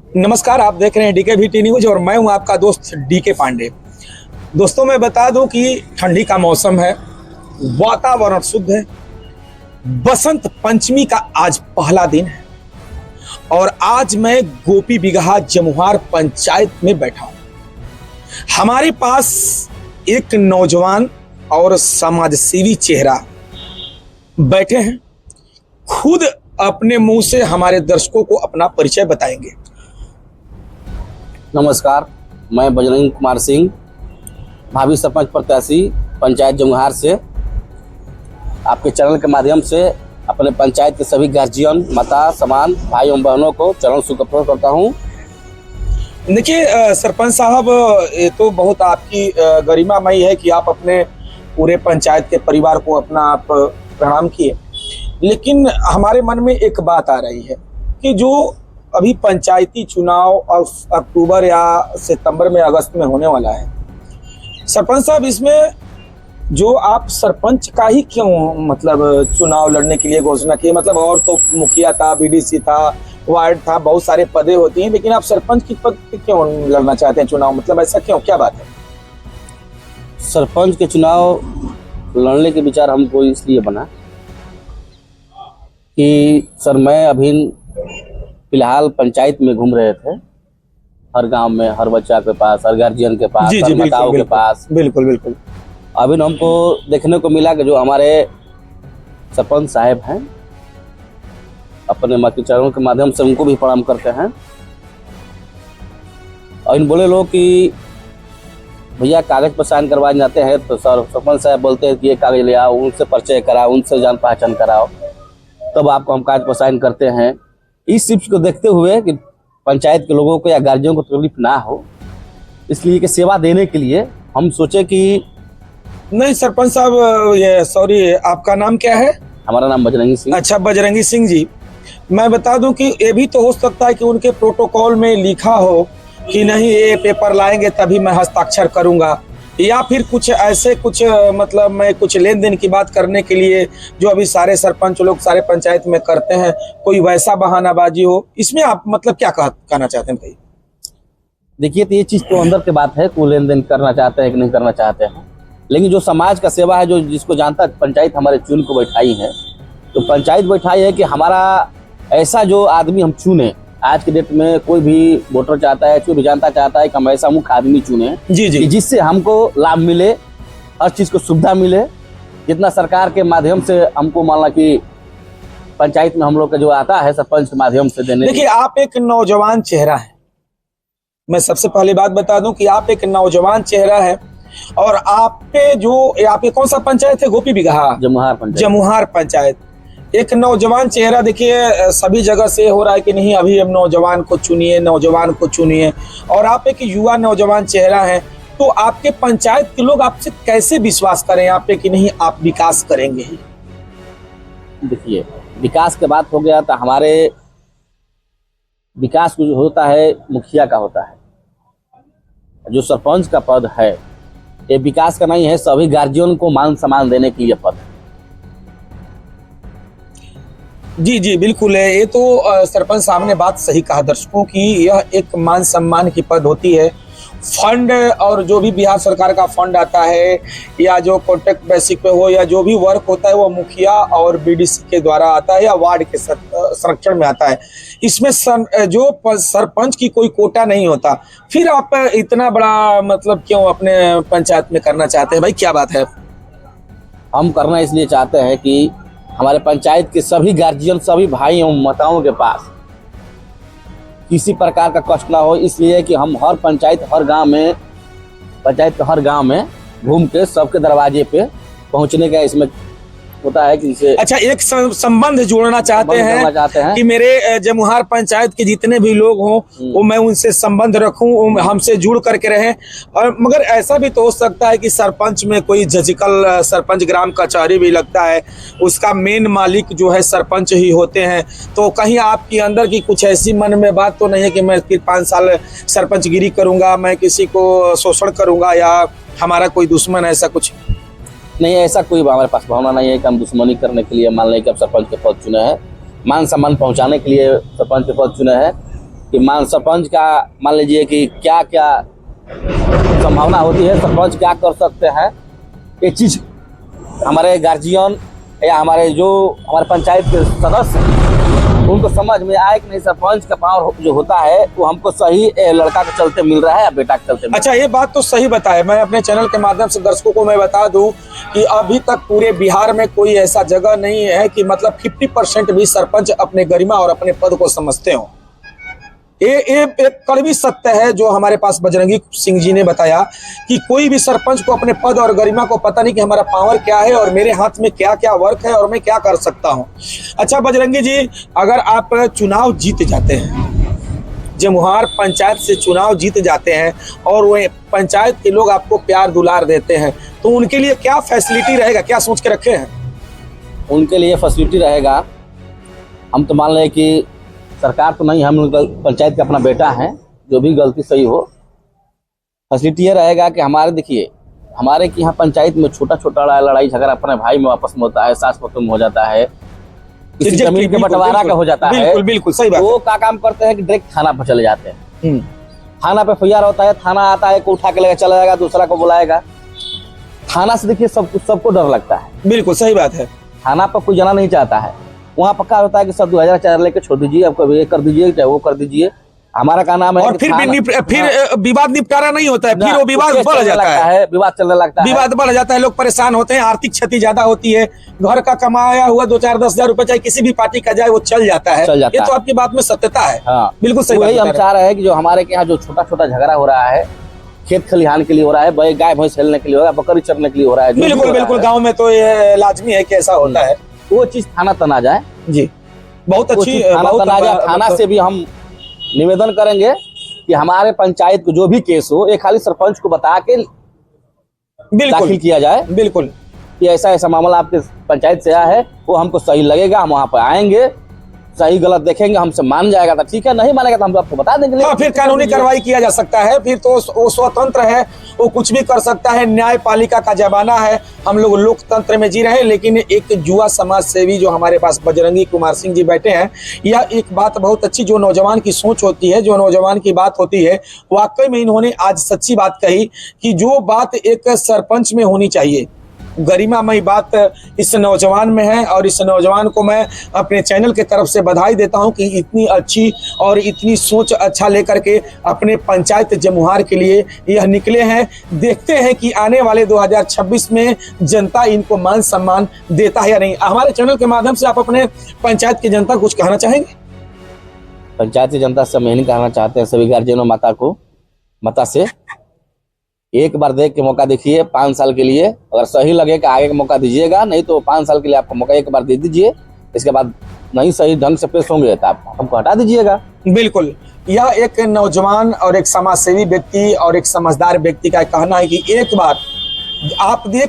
नमस्कार, आप देख रहे हैं डीके वीटी न्यूज और मैं हूं आपका दोस्त डीके पांडे। दोस्तों, मैं बता दूं कि ठंडी का मौसम है, वातावरण शुद्ध है, बसंत पंचमी का आज पहला दिन है और आज मैं गोपी बिगहा जमुहार पंचायत में बैठा हूं। हमारे पास एक नौजवान और समाजसेवी चेहरा बैठे हैं, खुद अपने मुंह से हमारे दर्शकों को अपना परिचय बताएंगे। नमस्कार, मैं बजरंगी कुमार सिंह, भावी सरपंच प्रत्याशी पंचायत जमुहार से आपके चैनल के माध्यम से अपने पंचायत के सभी गार्जियन, माता, समान भाई एवं बहनों को चरण सुप्रभात करता हूं। देखिए सरपंच साहब, ये तो बहुत आपकी गरिमामयी है कि आप अपने पूरे पंचायत के परिवार को अपना आप प्रणाम किए, लेकिन हमारे मन में एक बात आ रही है कि जो अभी पंचायती चुनाव अक्टूबर या सितंबर में, अगस्त में होने वाला है, सरपंच साहब इसमें जो आप सरपंच का ही क्यों मतलब चुनाव लड़ने के लिए घोषणा की? मतलब और तो मुखिया था, बीडीसी था, वार्ड था, बहुत सारे पदे होती हैं, लेकिन आप सरपंच की पद पे क्यों लड़ना चाहते हैं चुनाव? मतलब ऐसा क्यों, क्या बात है? सरपंच के चुनाव लड़ने के विचार हमको इसलिए बना कि सर, मैं अभी फिलहाल पंचायत में घूम रहे थे, हर गांव में, हर बच्चा के पास, हर गार्जियन के पास, हर माताओं के पास। बिल्कुल बिल्कुल। अभी हमको देखने को मिला कि जो हमारे सरपंच साहब हैं, अपने माँ के चरणों के माध्यम से उनको भी प्रणाम करते हैं। और इन बोले लोग कि भैया कागज पर साइन करवाने जाते हैं तो सर सरपंच साहब बोलते हैं कि ये कागज ले आओ, उनसे परिचय कराओ, उनसे जान पहचान कराओ, तब आपको हम कागज पर साइन करते हैं। इस चीज को देखते हुए कि पंचायत के लोगों को या गार्जियन को तकलीफ ना हो, इसलिए कि सेवा देने के लिए हम सोचे कि नहीं सरपंच साहब, ये सॉरी, आपका नाम क्या है? हमारा नाम बजरंगी सिंह। अच्छा, बजरंगी सिंह जी, मैं बता दूं कि ये भी तो हो सकता है कि उनके प्रोटोकॉल में लिखा हो कि नहीं, ये पेपर लाएंगे तभी मैं हस्ताक्षर करूंगा, या फिर कुछ ऐसे कुछ मतलब मैं कुछ लेन देन की बात करने के लिए जो अभी सारे सरपंच लोग सारे पंचायत में करते हैं, कोई वैसा बहानाबाजी हो, इसमें आप मतलब क्या कहना चाहते हैं भाई? देखिए, तो ये चीज तो अंदर की बात है, कोई लेन देन करना चाहते हैं कि नहीं करना चाहते हैं, लेकिन जो समाज का सेवा है, जो जिसको जानता है, पंचायत हमारे चुन को बैठाई है, तो पंचायत बैठाई है कि हमारा ऐसा जो आदमी हम चुने। आज के डेट में कोई भी वोटर चाहता है, कोई भी जानता चाहता है कि हम ऐसा मुख्य आदमी चुने जी जी, जिससे हमको लाभ मिले, हर चीज को सुविधा मिले, जितना सरकार के माध्यम से हमको माना कि पंचायत में हम लोग का जो आता है सरपंच के माध्यम से देने। देखिए, आप एक नौजवान चेहरा है, मैं सबसे पहली बात बता दूं कि आप एक नौजवान चेहरा है और आपके जो आपके कौन सा पंचायत है? गोपी बिगहा जमुहार पंचायत। एक नौजवान चेहरा, देखिए सभी जगह से हो रहा है कि नहीं अभी हम नौजवान को चुनिए, नौजवान को चुनिए, और आप एक युवा नौजवान चेहरा है, तो आपके पंचायत के लोग आपसे कैसे विश्वास करें आप पे कि नहीं आप विकास करेंगे ही? देखिए, विकास के बात हो गया तो हमारे विकास जो होता है मुखिया का होता है, जो सरपंच का पद है ये विकास का नहीं है, सभी गार्जियन को मान सम्मान देने के लिए पद है। जी जी बिल्कुल है, ये तो सरपंच साहब ने बात सही कहा दर्शकों की, यह एक मान सम्मान की पद होती है। फंड और जो भी बिहार सरकार का फंड आता है या जो कॉन्ट्रैक्ट बेसिक पे हो या जो भी वर्क होता है वो मुखिया और बीडीसी के द्वारा आता है या वार्ड के संरक्षण में आता है। इसमें जो सरपंच की कोई कोटा नहीं होता, फिर आप इतना बड़ा मतलब क्यों अपने पंचायत में करना चाहते हैं भाई, क्या बात है? हम करना इसलिए चाहते हैं कि हमारे पंचायत के सभी गार्जियन, सभी भाई एवं माताओं के पास किसी प्रकार का कष्ट ना हो, इसलिए कि हम हर पंचायत, हर गांव में, पंचायत के हर गांव में घूम के सबके दरवाजे पे पहुंचने का इसमें होता है कि इसे अच्छा, एक संबंध जोड़ना चाहते हैं कि मेरे जमुहार पंचायत के जितने भी लोग हों वो मैं उनसे संबंध रखूं, वो हमसे जुड़ करके रहें। और मगर ऐसा भी तो हो सकता है कि सरपंच में कोई जजिकल सरपंच ग्राम कचहरी भी लगता है, उसका मेन मालिक जो है सरपंच ही होते हैं, तो कहीं आपके अंदर की कुछ ऐसी मन में बात तो नहीं है कि मैं फिर 5 साल सरपंचगिरी करूंगा, मैं किसी को शोषण करूंगा या हमारा कोई दुश्मन, ऐसा कुछ? नहीं, ऐसा कोई हमारे पास भावना नहीं है कि हम दुश्मनी करने के लिए मान लें कि अब सरपंच के पद चुने हैं, मान सम्मान पहुंचाने के लिए सरपंच के पद चुने हैं। कि मान सरपंच का मान लीजिए कि क्या क्या संभावना होती है, सरपंच क्या कर सकते हैं, ये चीज हमारे गार्जियन या हमारे पंचायत के सदस्य उनको समझ में आए कि नहीं सरपंच का पावर जो होता है वो हमको सही लड़का के चलते मिल रहा है या बेटा के चलते। अच्छा, ये बात तो सही बताए। मैं अपने चैनल के माध्यम से दर्शकों को मैं बता दूं कि अभी तक पूरे बिहार में कोई ऐसा जगह नहीं है कि मतलब 50% भी सरपंच अपने गरिमा और अपने पद को समझते हो। ये एक कड़वी सत्य है जो हमारे पास बजरंगी सिंह जी ने बताया कि कोई भी सरपंच को अपने पद और गरिमा को पता नहीं कि हमारा पावर क्या है और मेरे हाथ में क्या क्या वर्क है और मैं क्या कर सकता हूं। अच्छा बजरंगी जी, अगर आप चुनाव जीत जाते हैं, जमुहार पंचायत से चुनाव जीत जाते हैं और वो पंचायत के लोग आपको प्यार दुलार देते हैं, तो उनके लिए क्या फैसिलिटी रहेगा, क्या सोच के रखे हैं? उनके लिए फैसिलिटी रहेगा, हम तो मान लें कि सरकार तो नहीं, हम पंचायत का अपना बेटा है, जो भी गलती सही हो, फैसिलिटी ये रहेगा कि हमारे देखिए हमारे कि यहाँ पंचायत में छोटा छोटा लड़ाई झगड़ा अपने भाई में आपस में होता है, सास पतों में हो जाता है, किसी जमीन के बंटवारा का हो जाता है। बिल्कुल बिल्कुल सही बात। वो क्या काम करते हैं कि डायरेक्ट थाना पर चले जाते हैं। थाना पे FIR होता है, थाना आता है, को उठा के लेकर चला जाएगा, दूसरा को बुलाएगा। थाना से देखिए सबको डर लगता है। बिल्कुल सही बात है। थाना पर कोई जाना नहीं चाहता है। वहाँ पक्का होता है कि सब 2004 लेके छोड़ दीजिए, आपको ये कर दीजिए चाहे वो कर दीजिए, हमारा का नाम है। और फिर विवाद निपटारा नहीं होता है, फिर वो विवाद बढ़ जाता है, विवाद चलने लगता है, विवाद बढ़ जाता है, लोग परेशान होते हैं, आर्थिक क्षति ज्यादा होती है, घर का कमाया हुआ 2-4-10 हजार रुपए चाहे किसी भी पार्टी का जाए वो चल जाता है। ये तो आपकी बात में सत्यता है। हाँ बिल्कुल सही। वही हम चाह रहे हैं कि जो हमारे यहाँ जो छोटा छोटा झगड़ा हो रहा है, खेत खलिहान के लिए हो रहा है, गाय भैंस खेलने के लिए हो रहा है, बकरी चरने के लिए हो रहा है, बिल्कुल बिल्कुल गाँव में तो ये लाजमी है कि ऐसा होता है, वो चीज थाना तक आ जाए। जी बहुत अच्छी। थाना से भी हम निवेदन करेंगे कि हमारे पंचायत को जो भी केस हो ये खाली सरपंच को बता के दाखिल किया जाए। बिल्कुल कि ऐसा ऐसा मामला आपके पंचायत से आया है, वो हमको सही लगेगा, हम वहाँ पर आएंगे, सही गलत देखेंगे, हमसे मान जाएगा तो ठीक है, नहीं मानेगा तो हम आपको बता देंगे। हाँ, फिर कानूनी कार्रवाई किया जा सकता है, फिर तो वो स्वतंत्र है, वो कुछ भी कर सकता है। न्यायपालिका का जमाना है, हम लोग लोकतंत्र में जी रहे हैं। लेकिन एक युवा समाज सेवी जो हमारे पास बजरंगी कुमार सिंह जी बैठे हैं, यह एक बात बहुत अच्छी जो नौजवान की सोच होती है, जो नौजवान की बात होती है, वाकई में इन्होंने आज सच्ची बात कही कि जो बात एक सरपंच में होनी चाहिए, गरिमामयी बात इस नौजवान में है। और इस नौजवान को मैं अपने चैनल के तरफ से बधाई देता हूं कि इतनी अच्छी और इतनी सोच अच्छा लेकर के अपने पंचायत जमुहार के लिए यह निकले हैं। देखते हैं कि आने वाले 2026 में जनता इनको मान सम्मान देता है या नहीं। हमारे चैनल के माध्यम से आप अपने पंचायत की जनता कुछ कहना चाहेंगे? पंचायत की जनता से हम यही कहना चाहते हैं, सभी गार्जियनों माता से एक बार देख के मौका देखिए 5 साल के लिए, अगर सही लगे कि आगे का मौका दीजिएगा, नहीं तो 5 साल के लिए आपको मौका एक बार दे दीजिए, इसके बाद नहीं सही ढंग से पेश होंगे तो आप हमको हटा दीजिएगा। बिल्कुल, यह एक नौजवान और एक समाजसेवी व्यक्ति और एक समझदार व्यक्ति का कहना है कि एक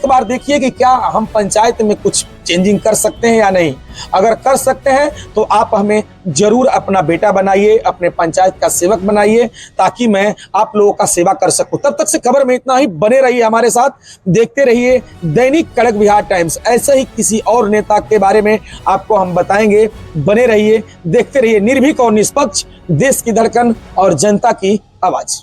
बार देखिए कि क्या हम पंचायत में कुछ चेंजिंग कर सकते हैं या नहीं। अगर कर सकते हैं तो आप हमें जरूर अपना बेटा बनाइए, अपने पंचायत का सेवक बनाइए, ताकि मैं आप लोगों का सेवा कर सकूं। तब तक से खबर में इतना ही, बने रहिए हमारे साथ, देखते रहिए दैनिक कड़क बिहार टाइम्स। ऐसे ही किसी और नेता के बारे में आपको हम बताएंगे। बने रहिए, देखते रहिए, निर्भीक और निष्पक्ष, देश की धड़कन और जनता की आवाज।